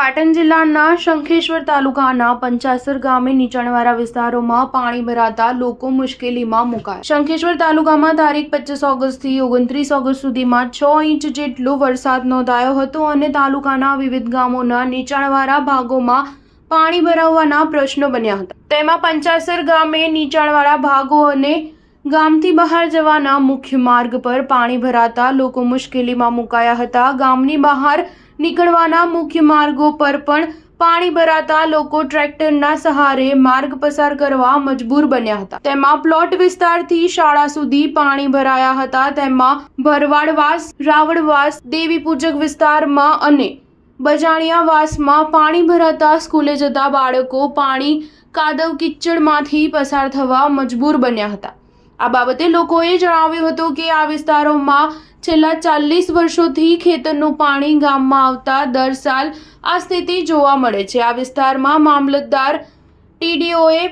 પાટણ જિલ્લાના શંખેશ્વર તાલુકાના પંચાસર ગામે નીચાણવાળા વિસ્તારોમાં પાણી ભરાતા લોકો મુશ્કેલીમાં મુકાયા। શંખેશ્વર તાલુકામાં તારીખ 25 ઓગસ્ટથી 29 ઓગસ્ટ સુધીમાં 6 ઇંચ જેટલો વરસાદ નોંધાયો હતો અને તાલુકાના વિવિધ ગામોના નીચાણવાળા ભાગોમાં પાણી ભરાવાના પ્રશ્નો બન્યા હતા। તેમાં પંચાસર ગામે નીચાણવાળા ભાગો અને ગામથી બહાર જવાના મુખ્ય માર્ગ પર પાણી ભરાતા લોકો મુશ્કેલીમાં મુકાયા હતા। ગામની બહાર નીકળવાના મુખ્ય માર્ગો પર પણ પાણી ભરાતા લોકો ટ્રેક્ટરના સહારે માર્ગ પસાર કરવા મજબૂર બન્યા હતા। તેમાં પ્લોટ વિસ્તારથી શાળા સુધી પાણી ભરાયા હતા। તેમાં ભરવાડવાસ, રાવળવાસ, દેવી પૂજક વિસ્તારમાં અને બજાણિયાવાસમાં પાણી ભરાતા સ્કૂલે જતા બાળકો પાણી કાદવ કિચડમાંથી પસાર થવા મજબૂર બન્યા હતા। આ બાબતે લોકોએ જણાવ્યું હતું કે આ વિસ્તારોમાં છેલ્લા 40 વર્ષોથી ખેતરનું પાણી ગામમાં આવતા દર સાલ આ સ્થિતિ જોવા મળે છે। આ વિસ્તારમાં મામલતદાર ટીડીઓએ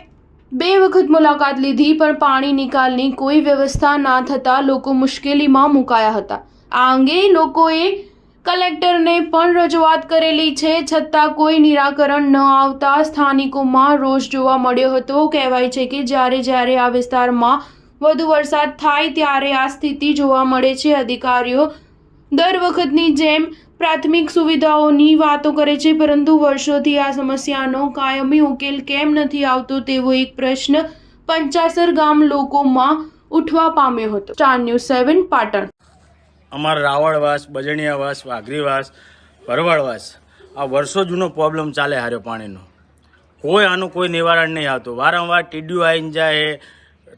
2 વખત મુલાકાત લીધી પણ પાણી નિકાલની કોઈ વ્યવસ્થા ના થતા લોકો મુશ્કેલીમાં મુકાયા હતા। આ અંગે લોકોએ કલેક્ટરને પણ રજૂઆત કરેલી છે, છતાં કોઈ નિરાકરણ ન આવતા સ્થાનિકોમાં રોષ જોવા મળ્યો હતો। કહેવાય છે કે જ્યારે આ વિસ્તારમાં વધુ વરસાદ થાય ત્યારે આ સ્થિતિ જોવા મળે છે। અધિકારીઓ દર વખતની જેમ પ્રાથમિક સુવિધાઓની વાતો કરે છે, પરંતુ વર્ષોથી આ સમસ્યાનો કાયમી ઉકેલ કેમ નથી આવતો તેવો એક પ્રશ્ન પંચાસર ગામ લોકોમાં ઉઠવા પામ્યો હતો। Star news 7 Patan. અમારા રાવળવાસ, બજણિયાવાસ, વાઘરીવાસ, ભરવાડવાસ આ વર્ષો જૂનો પ્રોબ્લેમ ચાલે હાર્યો પાણીનો। કોઈ આનું કોઈ નિવારણ નહીં આવતું। વારંવાર ટીડીઓ આવીને જાય,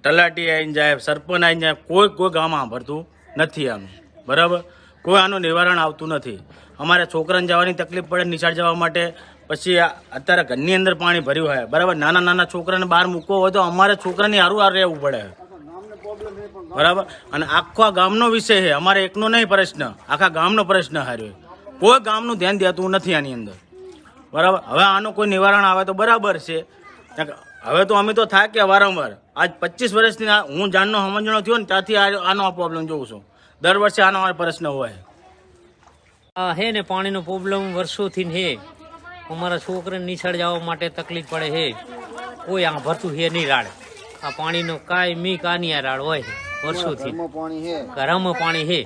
તલાટી આવીને જાય, સરપંચ આવીને જાય, કોઈ ગામ સાંભળતું નથી આનું, બરાબર। કોઈ આનું નિવારણ આવતું નથી। અમારે છોકરાને જવાની તકલીફ પડે નિશાળ જવા માટે, પછી અત્યારે ઘરની અંદર પાણી ભર્યું હોય, બરાબર। નાના છોકરાને બહાર મૂકવો હોય તો અમારે છોકરાની હારું રહેવું પડે, બરાબર। અને આખા ગામનો વિષય છે, અમારે એકનો નહીં પ્રશ્ન, આખા ગામનો પ્રશ્ન હાર્યો। કોઈ ગામનું ધ્યાન દેતું નથી આની અંદર, બરાબર। હવે આનું કોઈ નિવારણ આવે તો બરાબર છે। હવે તો અમે તો થાય કે વારંવાર આજ 25 વર્ષથી હું જાણનો સમજણો થયો ને ત્યાંથી આનો આ પ્રોબ્લેમ જોઉં છું। દર વર્ષે આનો આ પ્રશ્ન હોય હે ને પાણીનો પ્રોબ્લેમ વર્ષોથી હે। અમારા છોકરાને નિશાળ જવા માટે તકલીફ પડે છે, કોઈ આ ભરતું હે નહીં રાડ। આ પાણીનો કાંઈ કાની આ રાડ હોય છે વર્ષોથી, ઘરમાં પાણી હે